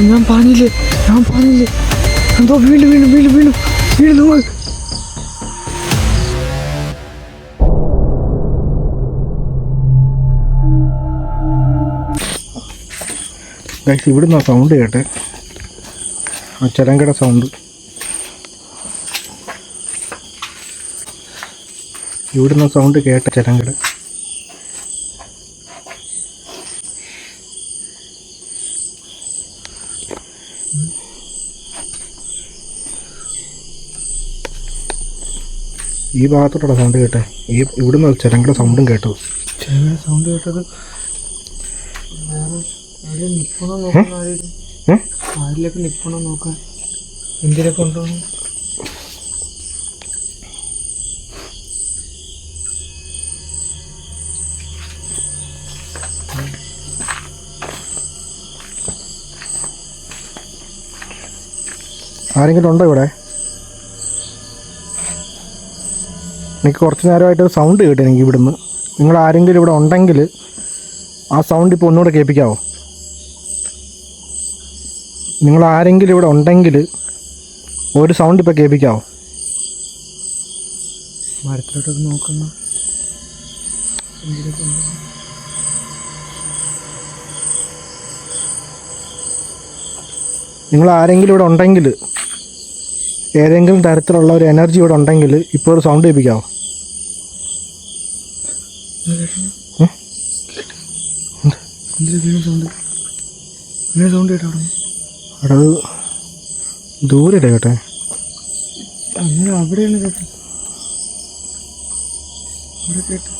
ഞാൻ പറഞ്ഞില്ലേ എന്തോ വീണ്ടും ഇവിടുന്ന് സൗണ്ട് കേട്ടെ, ആ ചരങ്കട സൗണ്ട്. ഇവിടുന്ന് സൗണ്ട് കേട്ട ചരങ്കട. ഈ ഭാഗത്തോട്ടുള്ള സൗണ്ട് കേട്ടെ, ഇവിടുന്ന് ചരങ്കട സൗണ്ടും കേട്ടു. സൗണ്ട് കേട്ടത് ആരിലൊക്കെ നിൽക്കണോ നോക്കാൻ, എന്തിനൊക്കെ കൊണ്ടുപോകണം. ആരെങ്കിലും ഉണ്ടോ ഇവിടെ? എനിക്ക് കുറച്ച് നേരമായിട്ട് സൗണ്ട് കേട്ടു എനിക്ക് ഇവിടുന്ന്. നിങ്ങൾ ആരെങ്കിലും ഇവിടെ ഉണ്ടെങ്കിൽ ആ സൗണ്ട് ഇപ്പോൾ ഒന്നുകൂടെ കേൾപ്പിക്കാവോ? നിങ്ങൾ ആരെങ്കിലും ഇവിടെ ഉണ്ടെങ്കിൽ ഒരു സൗണ്ട് ഇപ്പോൾ കേൾപ്പിക്കാവോ? മരത്തിലോട്ടൊക്കെ നോക്കുന്ന നിങ്ങൾ ആരെങ്കിലും ഇവിടെ ഉണ്ടെങ്കിൽ, ഏതെങ്കിലും തരത്തിലുള്ള ഒരു എനർജി ഇവിടെ ഉണ്ടെങ്കിൽ ഇപ്പോൾ ഒരു സൗണ്ട് കേൾപ്പിക്കാവോ? സൗണ്ട് കേട്ടോ അവിടെ ദൂരെ കേട്ടെ. അങ്ങനെ അവിടെയാണ് കേട്ടോ, അവിടെ കേട്ടോ.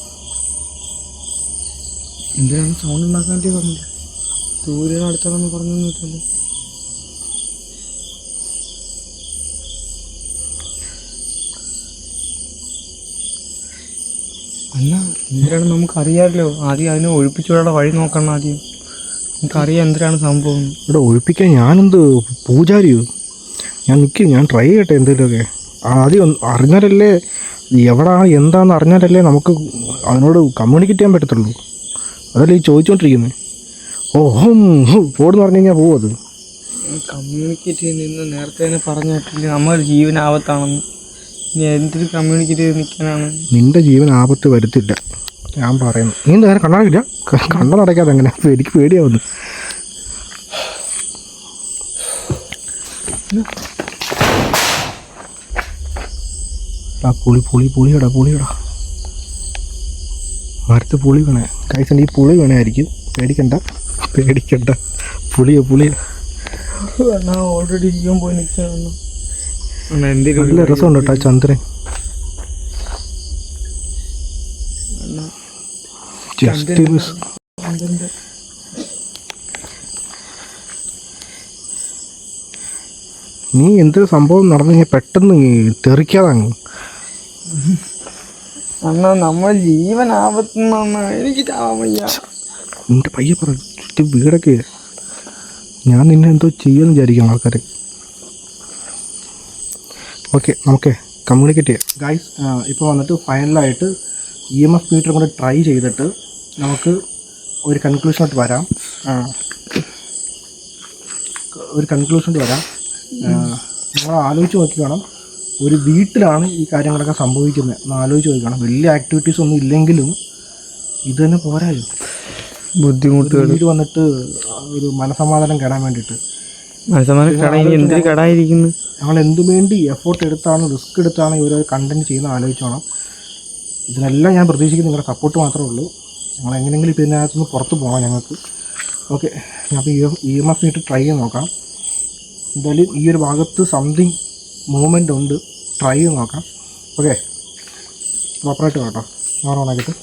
എന്തിനാണ് സൗണ്ട് ഉണ്ടാക്കാൻ വേണ്ടി പറഞ്ഞത്? ദൂരെ അടുത്താണെന്ന് പറഞ്ഞൊന്നും ഇല്ലല്ലോ. അല്ല, എന്തിനാണ് നമുക്കറിയാമല്ലോ. ആദ്യം അതിനെ ഒഴിപ്പിച്ചുള്ള വഴി നോക്കണം. ആദ്യം നമുക്കറിയാം എന്തിനാണ് സംഭവം. ഇവിടെ ഒഴിപ്പിക്കാൻ ഞാനെന്ത് പൂജാരിയോ? ഞാൻ ട്രൈ ചെയ്യട്ടെ എന്തെങ്കിലുമൊക്കെ. ആദ്യം അറിഞ്ഞാലല്ലേ, എവിടെയാണ് എന്താണെന്ന് അറിഞ്ഞാലല്ലേ നമുക്ക് അതിനോട് കമ്മ്യൂണിക്കേറ്റ് ചെയ്യാൻ പറ്റത്തുള്ളൂ. അതല്ലേ ഈ ചോദിച്ചുകൊണ്ടിരിക്കുന്നത്. പോടെന്ന് പറഞ്ഞു കഴിഞ്ഞാൽ പോകും. അത് കമ്മ്യൂണിക്കേറ്റ് ചെയ്യുന്ന നേരത്തെ തന്നെ പറഞ്ഞിട്ടില്ല, നമ്മുടെ ജീവൻ ആപത്താണെന്ന്. ഇനി എന്തിന് കമ്മ്യൂണിക്കേറ്റ് ചെയ്ത് നിൽക്കാനാണ്? നിന്റെ ജീവൻ ആപത്ത് വരുത്തില്ല ഞാൻ പറയുന്നു. നീ നേരെ കണ്ണാടില്ല, കണ്ണടയ്ക്കാതെ എങ്ങനെ? എനിക്ക് പേടിയാവുന്നു. പുളിയടാ മരത്ത് പുളി വേണേ. കഴിച്ചിട്ട് ഈ പുളി വേണമായിരിക്കും. പേടിക്കണ്ട. പുളിയ ഓൾറെഡി ജീവൻ പോയി നിൽക്കുകയാണ്. നല്ല രസമുണ്ട് കേട്ടോ ചന്ദ്രൻ. നീ എന്തൊരു സംഭവം നടന്നു കഴിഞ്ഞാൽ പെട്ടെന്ന് തെറിക്കാതങ്ങ്. അണ്ണാ, നമ്മൾ ജീവൻ ആപത്തുന്ന എനിക്ക് ചാവാൻ വയ്യ. നിന്റെ പയ്യെ പറ, ചുറ്റും വീടൊക്കെ. ഞാൻ നിന്നെ എന്തോ ചെയ്യുമെന്ന് വിചാരിക്കണം ആൾക്കാർ. ഓക്കെ, നമുക്ക് കമ്മ്യൂണിക്കേറ്റ് ചെയ്യാം ഗൈസ്. ഇപ്പോൾ വന്നിട്ട് ഫൈനലായിട്ട് EMF മീറ്റർ കൊണ്ട് ട്രൈ ചെയ്തിട്ട് നമുക്ക് ഒരു കൺക്ലൂഷനോട്ട് വരാം. നമ്മൾ ആലോചിച്ച് നോക്കി വേണം, ഒരു വീട്ടിലാണ് ഈ കാര്യങ്ങളൊക്കെ സംഭവിക്കുന്നത് എന്ന് ആലോചിച്ച് നോക്കണം. വലിയ ആക്ടിവിറ്റീസ് ഒന്നും ഇല്ലെങ്കിലും ഇത് തന്നെ പോരായോ? ബുദ്ധിമുട്ടുകൾ വീട് വന്നിട്ട് ഒരു മനസമാധാനം കേടാൻ വേണ്ടിയിട്ട്. എന്തൊരു കടായിരിക്കുന്നു. ഞങ്ങൾ എന്തുവേണ്ടി എഫോർട്ട് എടുത്താണ്, റിസ്ക് എടുത്താണ് ഇവർ കണ്ടന്റ് ചെയ്യുന്നത് ആലോചിച്ചോണം. ഇതിനെല്ലാം ഞാൻ പ്രതീക്ഷിക്കുന്നത് നിങ്ങളുടെ സപ്പോർട്ട് മാത്രമേ ഉള്ളൂ. ഞങ്ങൾ എങ്ങനെയെങ്കിലും ഇപ്പോൾ ഇതിനകത്തുനിന്ന് പുറത്ത് പോകണം ഞങ്ങൾക്ക്. ഓക്കെ, ഞാൻ അപ്പോൾ EMF മീറ്റർ ട്രൈ ചെയ്ത് നോക്കാം. എന്തായാലും ഈ ഒരു ഭാഗത്ത് സംതിങ് മൂവ്മെൻ്റ് ഉണ്ട്, ട്രൈ ചെയ്ത് നോക്കാം. ഓക്കെ, പ്രോപ്പറായിട്ട് കേട്ടോ. ഞാൻ ഓണാക്കിയിട്ട്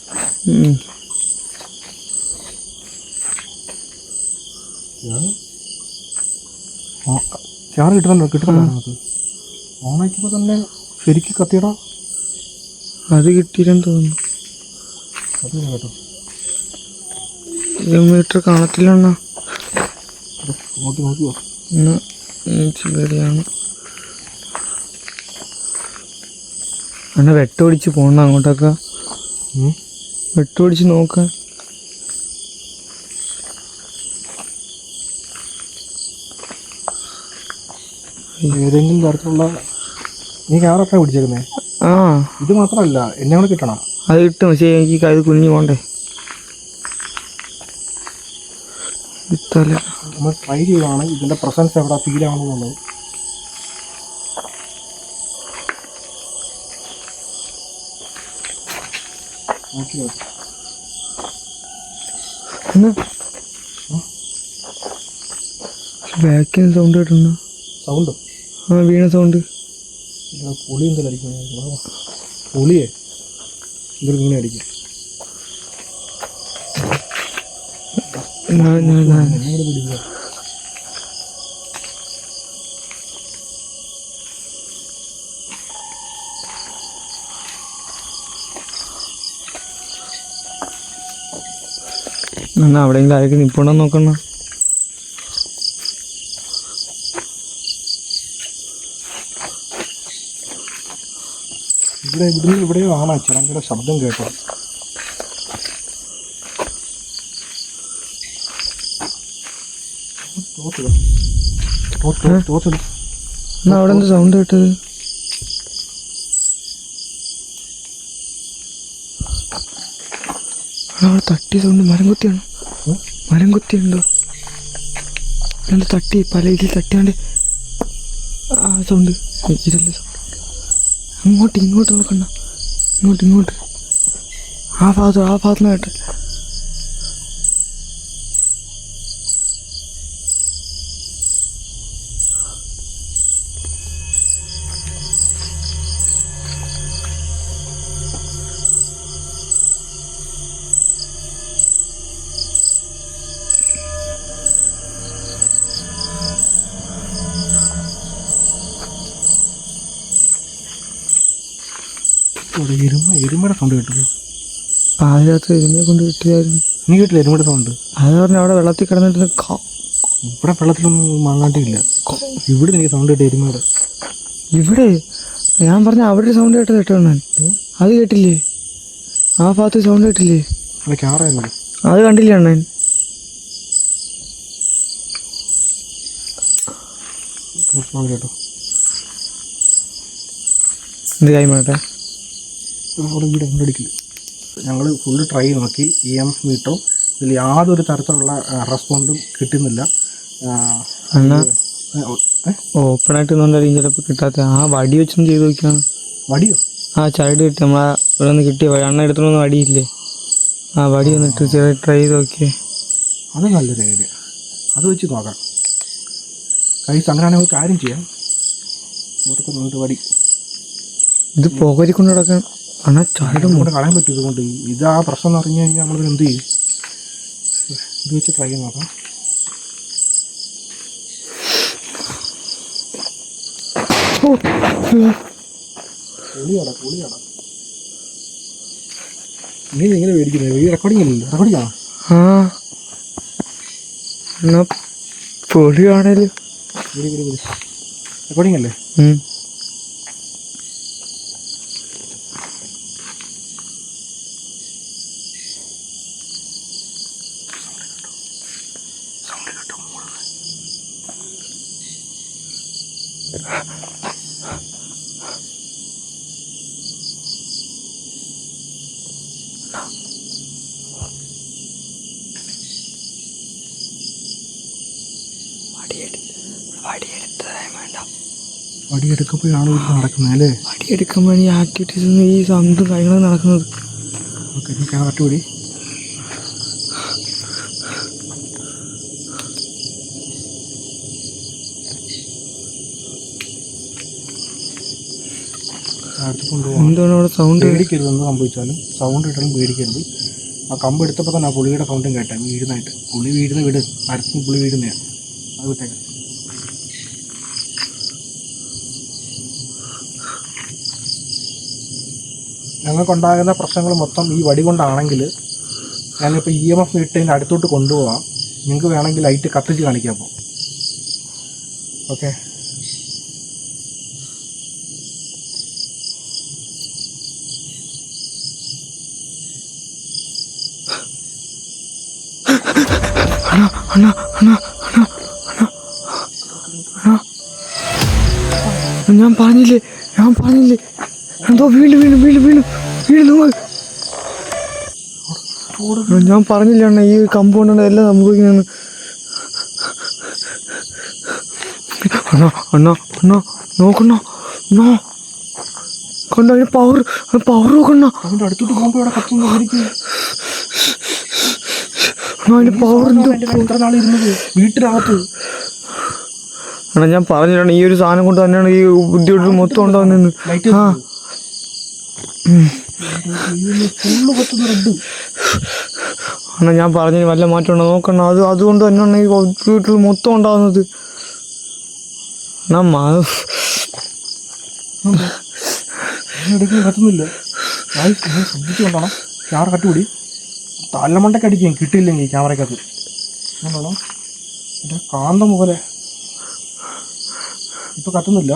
ക്യാമറ കിട്ടുന്നുണ്ടോ? നമുക്ക് ഓണാക്കിയപ്പോൾ തന്നെ ശരിക്കും കത്തിയടാ. അത് കിട്ടിയില്ലെന്ന് തോന്നുന്നു. അത് കേട്ടോ, മീറ്റർ കാണത്തില്ല. നോക്കിയോ? ശരിയാണ്. വെട്ടൊടിച്ച് പോകണം അങ്ങോട്ടൊക്കെ. വെട്ടുപിടിച്ച് നോക്കാൻ. ഏതെങ്കിലും തരത്തിലുള്ള നീ ക്യാമറ പിടിച്ചേക്കുന്നേ? ആ ഇത് മാത്രമല്ല, എന്നെ കൂടെ കിട്ടണം. അത് കിട്ടും, പക്ഷേ എനിക്ക് അത് കുഞ്ഞു പോണ്ടേ. നമ്മൾ ട്രൈ ചെയ്യുവാണ് ഇതിൻ്റെ പ്രസൻസ് എവിടെ ഫീൽ ആവണമെന്നുള്ളത്. ബാക്കിന് സൗണ്ട് കേട്ടുണ്ടോ? സൗണ്ട്? ആ വീണ സൗണ്ട്. പുളി എന്തെങ്കിലും അടിക്കും. പുളിയേ എന്തൊരു വീണ അടിക്കും. പിടിക്കുക. എന്നാ അവിടെയെങ്കിലും ആരൊക്കെ നിൽപ്പുണ്ടോ നോക്കണ. ഇവിടെയോ ആണ് ചിലങ്കയുടെ ശബ്ദം കേട്ടോ. എന്നാ അവിടെ എന്ത് സൗണ്ട് കേട്ടത്? അവിടെ തട്ടിയ സൗണ്ട്. മരം കുത്തിയാണോ? മരം കുത്തിയുണ്ടോ? എന്താ തട്ടി? പല ഇതിൽ തട്ടിയാണ്ട് ആ സൗണ്ട്. ഇതല്ല സൗണ്ട്. ഇങ്ങോട്ട് നോക്കണ്ട. ഇങ്ങോട്ട് ആ ഭാഗത്തുനിന്ന് കേട്ടെ. എരുമയുടെ സൗണ്ട് കേട്ടു. പാതിരാത്രി എരുമയെ കൊണ്ട് കിട്ടിയായിരുന്നു. നീ കേട്ടില്ല എരുമയുടെ സൗണ്ട്? അത് പറഞ്ഞ അവിടെ വെള്ളത്തിൽ കിടന്നിട്ട് ഇവിടെ വെള്ളത്തിലൊന്നും മാങ്ങാണ്ടില്ല. ഇവിടെ എനിക്ക് സൗണ്ട് കേട്ടു എരുമയുടെ. ഇവിടെ ഞാൻ പറഞ്ഞ അവിടെ ഒരു സൗണ്ട് കേട്ടോ ഞാൻ. അത് കേട്ടില്ലേ? ആ ഭാഗത്ത് സൗണ്ട് കേട്ടില്ലേ? ക്യാമറ അത് കണ്ടില്ലേ അണ്ണൻ? കേട്ടോ. എന്ത് കാര്യം വേട്ടെ? ഇവിടെ കൊണ്ടടിക്കില്ല. ഞങ്ങൾ ഫുള്ള് ട്രൈ നോക്കി. EMF മീറ്ററും ഇതിൽ യാതൊരു തരത്തിലുള്ള റെസ്പോണ്ടും കിട്ടുന്നില്ല. എന്നാ ഓപ്പണായിട്ട് ഒന്നും ചിലപ്പോൾ കിട്ടാത്ത. ആ വടി വെച്ചൊന്നും ചെയ്ത് നോക്കിയാണ്. വടിയോ? ആ ചരട് കിട്ടി. നമ്മളെ ഇവിടെ നിന്ന് കിട്ടിയ അണ്ണ എടുത്തോണ്ടൊന്നും വടിയില്ലേ? ആ വടി വന്നിട്ട് ചെറിയ ട്രൈ ചെയ്ത് നോക്കിയേ. അത് നല്ലൊരു ഐഡിയ. അത് വെച്ച് നോക്കാം. കഴിച്ച് അങ്ങനെയാണെങ്കിൽ ഒരു കാര്യം ചെയ്യാം. ഇവിടുത്തെ വടി ഇത് പുകരിക്കൊണ്ട് കിടക്കാൻ അണ്ണാ ചരട് കൊണ്ട് കളയാൻ പറ്റും. ഇതുകൊണ്ട് ഇതാ പ്രശ്നം എന്ന് പറഞ്ഞു കഴിഞ്ഞാൽ നമ്മളിത് എന്ത് ചെയ്യും? ഇത് വെച്ച് ട്രൈ ചെയ്ത് നോക്കാം. പൊളിയാടാ. നീ എങ്ങനെ മേടിക്കുന്നത്? ഈ റെക്കോർഡിംഗ് അല്ലല്ലോ. റെക്കോർഡിംഗ് ആണോ? ആ എന്നാ പൊളിയാണേലും റെക്കോർഡിംഗ് അല്ലേ? വടിയെടുക്കുമ്പോഴാണ് ഇത് നടക്കുന്നത് അല്ലേ? വടിയെടുക്കുമ്പോഴാണ് ഈ ആക്ടിവിറ്റീസ് ഈ സൗണ്ടും കാര്യങ്ങളും നടക്കുന്നത്. ഓക്കെ, നീ കറക്റ്റ് പിടി. എന്താണ് അവിടെ സൗണ്ട്? പേടിക്കരുത്. എന്ത് സംഭവിച്ചാലും സൗണ്ട് ഇട്ടാലും പേടിക്കരുത്. ആ കമ്പ് എടുത്തപ്പോൾ തന്നെ ആ പുളിയുടെ സൗണ്ടും കേട്ടെ വീഴുന്നതായിട്ട്. പുളി വീഴുന്ന വീട് മരത്തിന് പുളി വീഴുന്നതാണ്. അത് വിട്ടേക്കാം. ഞങ്ങൾക്കുണ്ടാകുന്ന പ്രശ്നങ്ങൾ മൊത്തം ഈ വടി കൊണ്ടാണെങ്കിൽ ഞാനിപ്പോൾ EMF ഇട്ടതിൻ്റെ അടുത്തോട്ട് കൊണ്ടുപോകാം. നിങ്ങൾക്ക് വേണമെങ്കിൽ ലൈറ്റ് കത്തിച്ച് കാണിക്കാം. അപ്പോൾ ഓക്കെ. അണ്ണാ അണ്ണാ അണ്ണാ അണ്ണാ അണ്ണാ അണ്ണാ ഞാൻ പറഞ്ഞില്ലേ എന്തോ വീണ്ടും ഞാൻ പറഞ്ഞില്ല അണ്ണാ ഈ കമ്പൗണ്ട് എല്ലാം സംഭവിക്കുന്നതെന്ന്. അണ്ണാ നോക്കണ്ണ കണ്ട അതിന് പവർ നോക്കണ്ണ. അതിന്റെ അടുത്തോട്ട് പോകുമ്പോ ഇവിടെ കത്തുന്നു. അതിന്റെ പവർ എത്ര നാളിരുന്നത് വീട്ടിനകത്ത്. അണ്ണാ ഞാൻ പറഞ്ഞില്ലാണ് ഈ ഒരു സാധനം കൊണ്ട് തന്നെയാണ് ഈ ബുദ്ധിമുട്ട് മൊത്തം ഉണ്ടാവുന്നതെന്ന്. അണ്ണാ ഞാൻ പറഞ്ഞതിന് വല്ല മാറ്റം ഉണ്ടോ നോക്കണ്ണ. അതുകൊണ്ട് തന്നെയാണ് ഈ ബുദ്ധിമുട്ടുകൾ മൊത്തം ഉണ്ടാവുന്നത്. കത്തുന്നില്ല. ശ്രദ്ധിച്ചു കൊണ്ടാണോ ക്യാമറ കട്ടുപിടി. തലമണ്ടയ്ക്ക് അടിക്കും കിട്ടിയില്ലെങ്കിൽ ക്യാമറക്കകത്ത്. എൻ്റെ കാന്തം പോലെ ഇപ്പൊ കത്തുന്നില്ല.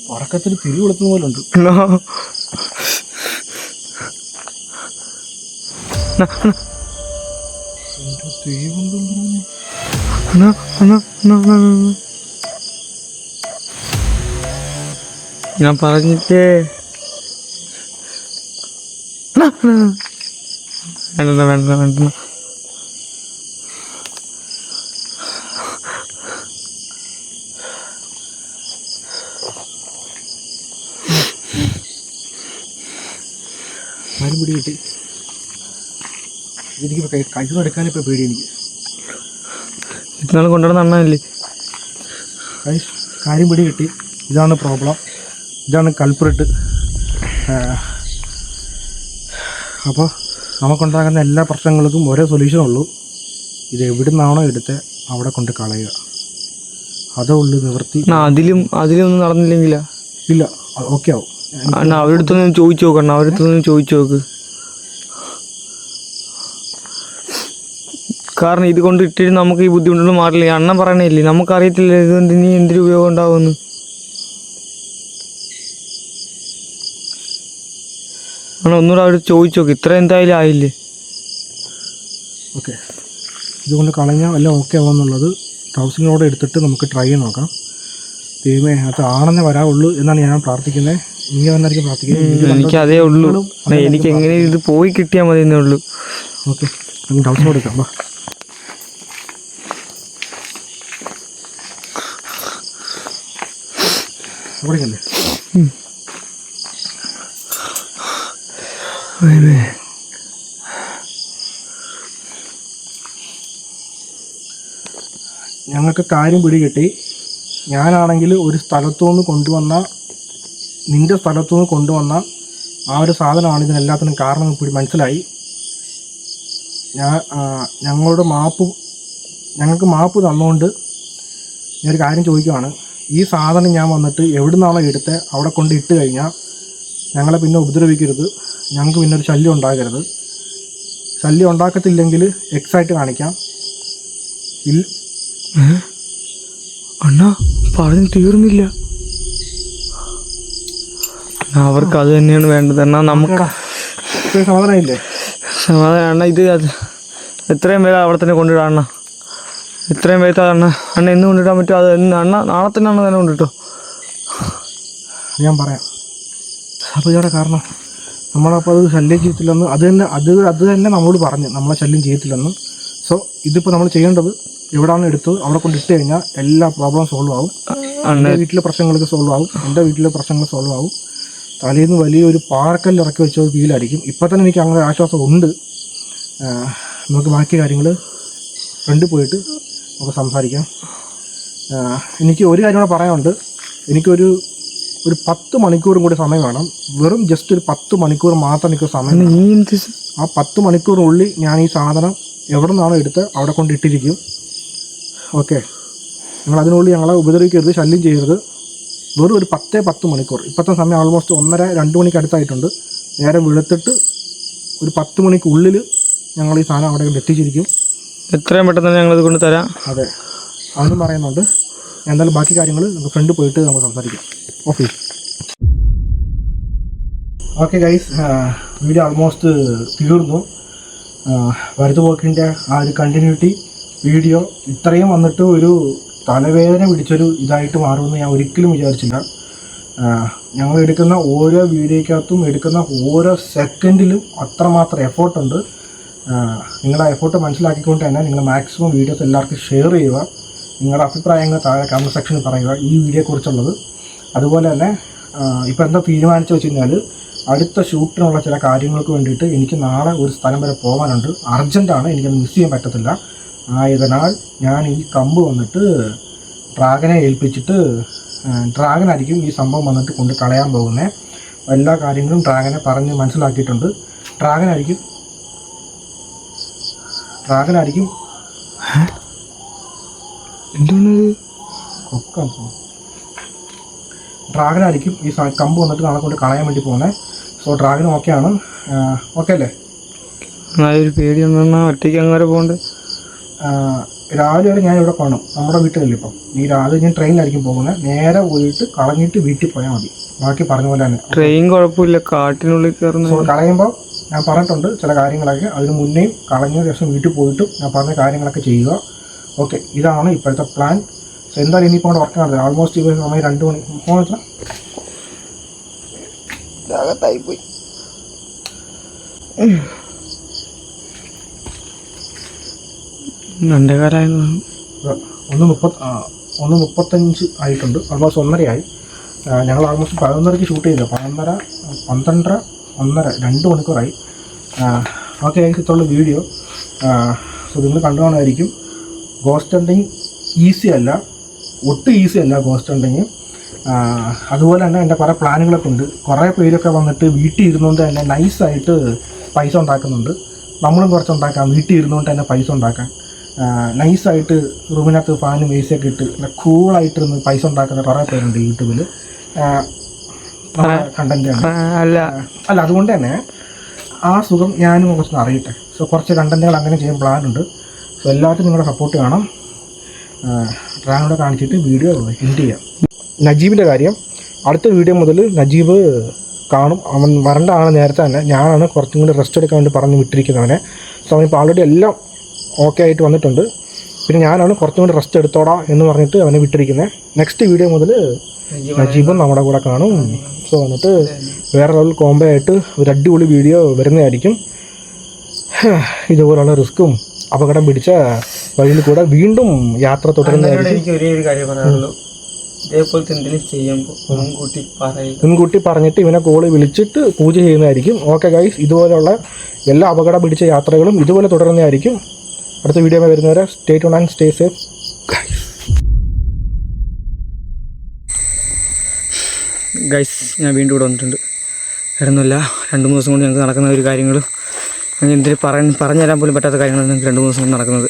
പടക്കത്തിൽ തിരി കൊടുക്കുന്ന പോലെ ഉണ്ട്. ഞാൻ പറഞ്ഞിട്ടേ വേണ്ട ആരും പിടി കിട്ടി. എനിക്ക് കൈസെടുക്കാനിപ്പോൾ പേടി. എനിക്ക് ഇത്തനാൾ കൊണ്ടുവരുന്ന അണ്ണല്ലേ കാര്യം പിടി കിട്ടി. ഇതാണ് പ്രോബ്ലം, ഇതാണ് കൾപ്രിറ്റ്. അപ്പോൾ നമുക്കുണ്ടാകുന്ന എല്ലാ പ്രശ്നങ്ങൾക്കും ഒരേ സൊല്യൂഷനുള്ളൂ. ഇത് എവിടെ നിന്നാണോ എടുത്ത് അവിടെ കൊണ്ട് കളയുക. അതേ ഉള്ളു നിവൃത്തി. അതിലും ഒന്നും നടന്നില്ലെങ്കിലാ ഇല്ല, ഓക്കെ ആവും. അണ്ണാ അവരടുത്തൊന്നും ചോദിച്ചു നോക്ക്. കാരണം ഇത് കൊണ്ട് ഇട്ടിട്ട് നമുക്ക് ഈ ബുദ്ധിമുട്ടൊന്നും മാറില്ല. അണ്ണൻ പറയണില്ലേ, നമുക്കറിയത്തില്ല ഇതുകൊണ്ട് ഇനി എന്തൊരു ഉപയോഗം ഉണ്ടാവുമെന്ന്. അണ്ണാ ഒന്നുകൂടെ അവർ ചോദിച്ചു നോക്ക്. ഇത്ര എന്തായാലും ആയില്ലേ. ഓക്കെ, ഇതുകൊണ്ട് കളഞ്ഞാൽ എല്ലാം ഓക്കെ ആവാന്നുള്ളത് ട്രൗസിങ്ങിനോടെ എടുത്തിട്ട് നമുക്ക് ട്രൈ ചെയ്ത് നോക്കാം. ദൈവമേ അത് ആണെന്നേ വരാവുള്ളൂ എന്നാണ് ഞാൻ പ്രാർത്ഥിക്കുന്നത്. നീ വന്നായിരിക്കും പ്രാർത്ഥിക്കുന്നത്. എനിക്ക് അതേ ഉള്ളൂ. എനിക്ക് എങ്ങനെ ഇത് പോയി കിട്ടിയാൽ മതി എന്നേ ഉള്ളൂ. ഓക്കെ, നമുക്ക് ട്രൗസിനോട് എടുക്കാം. വാ, അവിടേക്കല്ലേ. ഞങ്ങൾക്ക് കാര്യം പിടികിട്ടി. ഞാനാണെങ്കിൽ ഒരു സ്ഥലത്തുനിന്ന് കൊണ്ടുവന്ന നിൻ്റെ സ്ഥലത്തുനിന്ന് കൊണ്ടുവന്ന ആ ഒരു സാധനമാണ് ഇതിനെല്ലാത്തിനും കാരണം മനസ്സിലായി. ഞങ്ങൾക്ക് മാപ്പ് തന്നുകൊണ്ട് ഞാനൊരു കാര്യം ചോദിക്കുകയാണ്. ഈ സാധനം ഞാൻ വന്നിട്ട് എവിടെ നിന്നാണോ എടുത്ത് അവിടെ കൊണ്ട് ഇട്ട് കഴിഞ്ഞാൽ ഞങ്ങളെ പിന്നെ ഉപദ്രവിക്കരുത്. ഞങ്ങൾക്ക് പിന്നെ ഒരു ശല്യം ഉണ്ടാകരുത്. ശല്യം ഉണ്ടാക്കത്തില്ലെങ്കിൽ എക്സായിട്ട് കാണിക്കാം. അണ്ണാ പറഞ്ഞു തീർന്നില്ല. അവർക്ക് അത് തന്നെയാണ് വേണ്ടത്. എന്നാ നമുക്ക് സമാധാനമില്ലേ? സമാധാനം അണ്ണ. ഇത് എത്രയും വേഗം അവിടെ തന്നെ കൊണ്ടിടാം അണ്ണ. എത്രയും വേഗം അണ്ണ എന്ന് കൊണ്ടിടാൻ പറ്റും അത് അണ്ണ നാളെ തന്നെ അണ്ണ തന്നെ കൊണ്ടിട്ടോ. ഞാൻ പറയാം. അപ്പോൾ ഇതോടെ കാരണം നമ്മളപ്പോൾ അത് ശല്യം ചെയ്യത്തില്ലെന്ന് അത് തന്നെ നമ്മളോട് പറഞ്ഞു, നമ്മളെ ശല്യം ചെയ്യത്തില്ലെന്ന്. സോ ഇതിപ്പോൾ നമ്മൾ ചെയ്യേണ്ടത് എവിടെയാണ് എടുത്തത് അവിടെ കൊണ്ട് ഇട്ട് കഴിഞ്ഞാൽ എല്ലാ പ്രോബ്ലം സോൾവ് ആവും. എൻ്റെ വീട്ടിലെ പ്രശ്നങ്ങൾക്ക് സോൾവ് ആവും, എൻ്റെ വീട്ടിലെ പ്രശ്നങ്ങൾ സോൾവ് ആവും. തലേന്ന് വലിയൊരു പാറക്കല്ല് ഇറക്കി വെച്ച ഒരു ഫീലായിരിക്കും. ഇപ്പം തന്നെ എനിക്ക് അങ്ങനെ ആശ്വാസം ഉണ്ട്. നമുക്ക് ബാക്കി കാര്യങ്ങൾ ഫ്രണ്ടിൽ പോയിട്ട് നമുക്ക് സംസാരിക്കാം. എനിക്ക് ഒരു കാര്യം കൂടെ പറയാനുണ്ട്. എനിക്കൊരു 10 മണിക്കൂറും കൂടി സമയം വേണം. വെറും ജസ്റ്റ് ഒരു 10 മണിക്കൂർ മാത്രം എനിക്ക് സമയം. ആ 10 മണിക്കൂറിനുള്ളിൽ ഞാൻ ഈ സാധനം എവിടെ നിന്നാണോ എടുത്ത് അവിടെ കൊണ്ട് ഇട്ടിരിക്കും. ഓക്കെ, നിങ്ങൾ അതിനുള്ളിൽ ഞങ്ങളെ ഉപദ്രവിക്കരുത്, ശല്യം ചെയ്യരുത്. വെറും ഒരു 10 മണിക്കൂർ. ഇപ്പോഴത്തെ സമയം ഓൾമോസ്റ്റ് 1:30-2 മണിക്ക് അടുത്തായിട്ടുണ്ട്. നേരെ വെളുത്തിട്ട് ഒരു 10 മണിക്കുള്ളിൽ ഞങ്ങൾ ഈ സാധനം അവിടെ എത്തിച്ചിരിക്കും. എത്രയും പെട്ടെന്ന് ഞങ്ങളിത് കൊണ്ട് തരാം. അതെ, അതൊന്നും പറയുന്നുണ്ട്. എന്തായാലും ബാക്കി കാര്യങ്ങൾ നമുക്ക് ഫ്രണ്ട് പോയിട്ട് നമുക്ക് സംസാരിക്കാം. Okay. Okay guys, video almost തീർന്നു. വലുതുപോക്കിൻ്റെ ആ ഒരു കണ്ടിന്യൂറ്റി വീഡിയോ ഇത്രയും വന്നിട്ട് ഒരു തലവേദന പിടിച്ചൊരു ഇതായിട്ട് മാറുമെന്ന് ഞാൻ ഒരിക്കലും വിചാരിച്ചില്ല. ഞങ്ങൾ എടുക്കുന്ന ഓരോ വീഡിയോയ്ക്കകത്തും എടുക്കുന്ന ഓരോ സെക്കൻഡിലും അത്രമാത്രം എഫേർട്ടുണ്ട്. നിങ്ങളുടെ എഫേർട്ട് മനസ്സിലാക്കിക്കൊണ്ട് തന്നെ നിങ്ങൾ മാക്സിമം വീഡിയോസ് എല്ലാവർക്കും ഷെയർ ചെയ്യുക. നിങ്ങളുടെ അഭിപ്രായങ്ങൾ താഴെ കമൻറ്റ് സെക്ഷനിൽ പറയുക ഈ വീഡിയോയെക്കുറിച്ചുള്ളത്. അതുപോലെ തന്നെ ഇപ്പോൾ എന്താ തീരുമാനിച്ചു വെച്ച് കഴിഞ്ഞാൽ അടുത്ത ഷൂട്ടിനുള്ള ചില കാര്യങ്ങൾക്ക് വേണ്ടിയിട്ട് എനിക്ക് നാളെ ഒരു സ്ഥലം വരെ പോകാനുണ്ട്. അർജൻറ്റാണ്, എനിക്കത് മിസ് ചെയ്യാൻ പറ്റത്തില്ല. ആയതിനാൽ ഞാൻ ഈ കമ്പ് വന്നിട്ട് ഡ്രാഗനെ ഏൽപ്പിച്ചിട്ട് ഡ്രാഗനായിരിക്കും ഈ സംഭവം വന്നിട്ട് കൊണ്ട് കളയാൻ പോകുന്നത്. എല്ലാ കാര്യങ്ങളും ഡ്രാഗനെ പറഞ്ഞ് മനസ്സിലാക്കിയിട്ടുണ്ട്. ഡ്രാഗനായിരിക്കും ഡ്രാഗനായിരിക്കും ഈ കമ്പ് വന്നിട്ട് നാളെ കൊണ്ട് കളയാൻ വേണ്ടി പോകുന്നത്. സോ ഡ്രാഗൻ ഓക്കെയാണ്. ഓക്കെ അല്ലേ? ഒരു പേടിയുണ്ടെന്നാ ഒറ്റയ്ക്ക് അങ്ങനെ പോകണ്ട്. രാവിലെ വരെ ഞാൻ ഇവിടെ കാണും, നമ്മുടെ വീട്ടിലല്ലേ ഇപ്പം. ഈ രാവിലെ ഞാൻ ട്രെയിനിലായിരിക്കും പോകുന്നത്. നേരെ പോയിട്ട് കളഞ്ഞിട്ട് വീട്ടിൽ പോയാൽ മതി. ബാക്കി പറഞ്ഞ പോലെ തന്നെ. ട്രെയിൻ കുഴപ്പമില്ല, കാട്ടിനുള്ളിൽ കയറുന്ന. സോ കളയുമ്പോൾ ഞാൻ പറഞ്ഞിട്ടുണ്ട് ചില കാര്യങ്ങളൊക്കെ. അതിന് മുന്നേയും കളഞ്ഞ ശേഷം വീട്ടിൽ പോയിട്ടും ഞാൻ പറഞ്ഞ കാര്യങ്ങളൊക്കെ ചെയ്യുക. ഓക്കെ, ഇതാണ് ഇപ്പോഴത്തെ പ്ലാൻ. സോ എന്തായാലും ഇനിയിപ്പോൾ അവിടെ വർക്ക് നടത്തില്ല. ആൾമോസ്റ്റ് ഇപ്പോൾ സമയം 2 മണി. ഫോൺ വെച്ചാൽ അകത്തായിപ്പോയി. 1:35 ആയിട്ടുണ്ട്. ആൾമോസ്റ്റ് 1:30 ആയി. ഞങ്ങൾ ആൾമോസ്റ്റ് 11:30 ഷൂട്ട് ചെയ്തത്. 11:30, 12:30, 1:30, 2 മണിക്കൂറായി. ഓക്കെ, ഇതുള്ള വീഡിയോ സോ നിങ്ങൾ കണ്ടുകാണായിരിക്കും. ഗോസ്റ്റ് ഹണ്ടിങ് ഈസി അല്ല, ഒട്ടും ഈസി അല്ല ഗോസ്റ്റ് ഹണ്ടിങ്. അതുപോലെ തന്നെ എൻ്റെ കുറേ പ്ലാനുകളൊക്കെ ഉണ്ട്. കുറേ പേരൊക്കെ വന്നിട്ട് വീട്ടിൽ ഇരുന്നുകൊണ്ട് തന്നെ നൈസായിട്ട് പൈസ ഉണ്ടാക്കുന്നുണ്ട്. നമ്മളും കുറച്ച് ഉണ്ടാക്കാം, വീട്ടിൽ ഇരുന്നുകൊണ്ട് തന്നെ പൈസ ഉണ്ടാക്കാൻ. നൈസായിട്ട് റൂമിനകത്ത് ഫാനും എ സിയൊക്കെ ഇട്ട് കൂളായിട്ടിരുന്ന് പൈസ ഉണ്ടാക്കുന്ന കുറേ പേരുണ്ട് യൂട്യൂബിൽ. കണ്ടന്റ് അല്ല, അതുകൊണ്ട് തന്നെ ആ സുഖം ഞാനും കുറച്ച് അറിയട്ടെ. സോ കുറച്ച് കണ്ടന്റുകൾ അങ്ങനെ ചെയ്യാൻ പ്ലാനുണ്ട്. സോ എല്ലാത്തിനും നിങ്ങളുടെ സപ്പോർട്ട് കാണാം. ഡ്രാഗനോടെ കാണിച്ചിട്ട് വീഡിയോ എൻഡ് ചെയ്യാം. നജീബിൻ്റെ കാര്യം അടുത്ത വീഡിയോ മുതൽ നജീബ് കാണും. അവൻ വരേണ്ടതാണ് നേരത്തെ തന്നെ. ഞാനാണ് കുറച്ചും കൂടി റെസ്റ്റ് എടുക്കാൻ വേണ്ടി പറഞ്ഞ് വിട്ടിരിക്കുന്നവനെ. സോ അവനിപ്പോൾ ഓൾറെഡി എല്ലാം ഓക്കെ ആയിട്ട് വന്നിട്ടുണ്ട്. പിന്നെ ഞാനാണ് കുറച്ചും കൂടി റെസ്റ്റ് എടുത്തോടാ എന്ന് പറഞ്ഞിട്ട് അവനെ വിട്ടിരിക്കുന്നത്. നെക്സ്റ്റ് വീഡിയോ മുതൽ നജീബും നമ്മുടെ കൂടെ കാണും. സോ വന്നിട്ട് വേറെ ലെവൽ കോംബോ ആയിട്ട് ഒരു അടിപൊളി വീഡിയോ വരുന്നതായിരിക്കും. ഇതുപോലുള്ള റിസ്ക്കും അപകടം പിടിച്ച വഴിയിൽ കൂടെ വീണ്ടും യാത്ര തുടരുന്നതായിരിക്കും. എനിക്ക് ഒരേ ഒരു കാര്യം പറയാനുള്ളൂ, ഇതേപോലത്തെ എന്തെങ്കിലും ചെയ്യുമ്പോൾ മുൻകൂട്ടി പറഞ്ഞിട്ട് ഇവനെ കോള് വിളിച്ചിട്ട് പൂജ ചെയ്യുന്നതായിരിക്കും. ഓക്കെ ഗൈസ്, ഇതുപോലുള്ള എല്ലാ അപകടം പിടിച്ച യാത്രകളും ഇതുപോലെ തുടരുന്നതായിരിക്കും. അടുത്ത വീഡിയോ വരുന്നവരെ stay tuned and stay safe guys. ഞാൻ വീണ്ടും ഇവിടെ വന്നിട്ടുണ്ട്. വരുന്നില്ല, 2-3 ദിവസം കൊണ്ട് ഞങ്ങൾക്ക് നടക്കുന്ന ഒരു കാര്യങ്ങൾ ഞങ്ങൾ എന്തിന് പറഞ്ഞു തരാൻ പോലും പറ്റാത്ത കാര്യങ്ങളാണ് ഞങ്ങൾക്ക് 2-3 ദിവസം കൊണ്ട് നടക്കുന്നത്.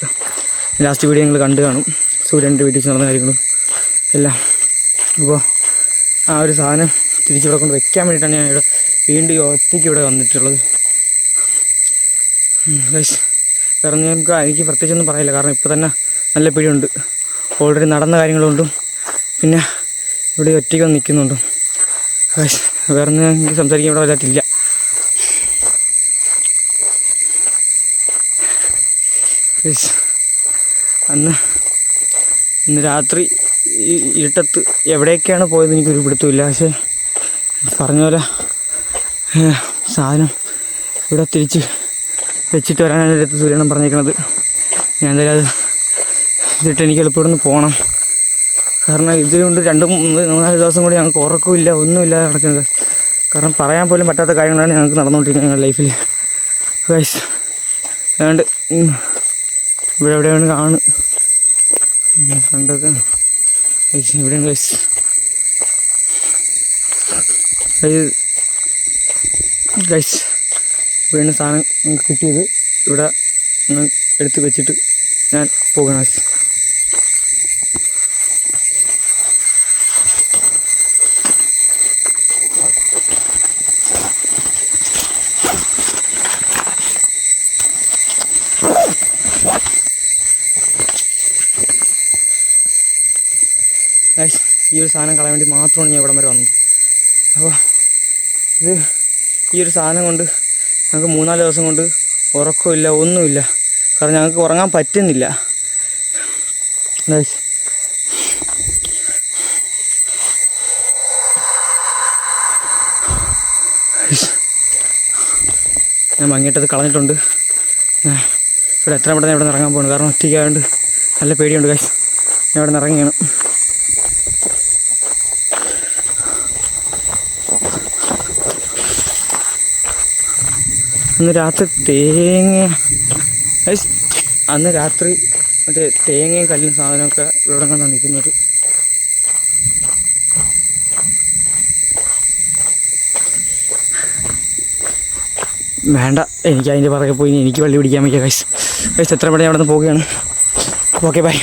ലാസ്റ്റ് വീഡിയോ ഞങ്ങൾ കണ്ടു കാണും, സൂര്യൻ്റെ വീട്ടിൽ നടന്ന കാര്യങ്ങളും എല്ലാം. അപ്പോൾ ആ ഒരു സാധനം തിരിച്ചിവിടെ കൊണ്ട് വെക്കാൻ വേണ്ടിയിട്ടാണ് ഞാൻ ഇവിടെ വീണ്ടും ഒറ്റയ്ക്ക് ഇവിടെ വന്നിട്ടുള്ളത്. ഗൈസ്, കാരണം എനിക്ക് പ്രത്യേകിച്ചൊന്നും പറയില്ല, കാരണം ഇപ്പോൾ തന്നെ നല്ല പിടിയുണ്ട്. ഓൾറെഡി നടന്ന കാര്യങ്ങളുണ്ടും പിന്നെ ഇവിടെ ഒറ്റയ്ക്ക് വന്ന് നിൽക്കുന്നുണ്ടും. ഗൈസ്, വേറെ ഒന്നും എനിക്ക് സംസാരിക്കാൻ ഇവിടെ വല്ലാത്തില്ല. ഗൈസ്, ഇന്ന് രാത്രി ഇരുട്ടത്ത് എവിടേക്കാണ് പോയത് എനിക്കൊരു പിടുത്തമില്ല. പക്ഷേ പറഞ്ഞ പോലെ സാധനം ഇവിടെ തിരിച്ച് വെച്ചിട്ട് വരാനാണ് അടുത്ത് സൂര്യനം പറഞ്ഞേക്കണത്. ഞാൻ എന്തായാലും അത് ഇതിട്ട് എനിക്ക് എളുപ്പം ഇവിടെ നിന്ന് പോകണം. കാരണം ഇതുകൊണ്ട് 2-3-4 ദിവസം കൂടി ഞങ്ങൾക്ക് ഉറക്കമില്ല, ഒന്നുമില്ലാതെ നടക്കുന്നത്. കാരണം പറയാൻ പോലും പറ്റാത്ത കാര്യങ്ങളാണ് ഞങ്ങൾക്ക് നടന്നുകൊണ്ടിരിക്കുന്നത് ഞങ്ങളുടെ ലൈഫിൽ. ഗൈസ്, അതുകൊണ്ട് ഇവിടെ എവിടെയാണ് കാണും കണ്ടൊക്കെ ഗൈസ്, എവിടെയാണ് ഗൈസ്? ഗൈസ്, ഇവിടെയാണ് സാധനം നമുക്ക് കിട്ടിയത്. ഇവിടെ എടുത്ത് വെച്ചിട്ട് ഞാൻ പോകണം ഗൈസ്. ഗൈസ്, ഈ ഒരു സാധനം കളയാൻ വേണ്ടി മാത്രമാണ് ഞാൻ ഇവിടം വരെ വന്നത്. അപ്പോൾ ഇത് ഈ ഒരു സാധനം കൊണ്ട് ഞങ്ങൾക്ക് 3-4 ദിവസം കൊണ്ട് ഉറക്കമില്ല, ഒന്നുമില്ല. കാരണം ഞങ്ങൾക്ക് ഉറങ്ങാൻ പറ്റുന്നില്ല. ഞാൻ മങ്ങിയിട്ടത് കളഞ്ഞിട്ടുണ്ട്. ഇവിടെ എത്ര പെട്ടെന്ന് ഇവിടെ നിന്ന് ഇറങ്ങാൻ പോകുന്നു. കാരണം ഒറ്റയ്ക്കായതുകൊണ്ട് നല്ല പേടിയുണ്ട് ഗൈസ്. ഞാൻ ഇവിടെ നിന്ന് ഇറങ്ങിയാണ്. അന്ന് രാത്രി മറ്റേ തേങ്ങയും കല്ലും സാധനമൊക്കെ ഇവിടെ കണ്ടാണ് നിൽക്കുന്നത്. വേണ്ട, എനിക്ക് അതിൻ്റെ പുറകെ പോയി എനിക്ക് വള്ളി പിടിക്കാൻ വയ്യ ഗൈസ്. എത്ര പെട്ടെന്ന് അവിടെ നിന്ന് പോവുകയാണ്. Okay bye.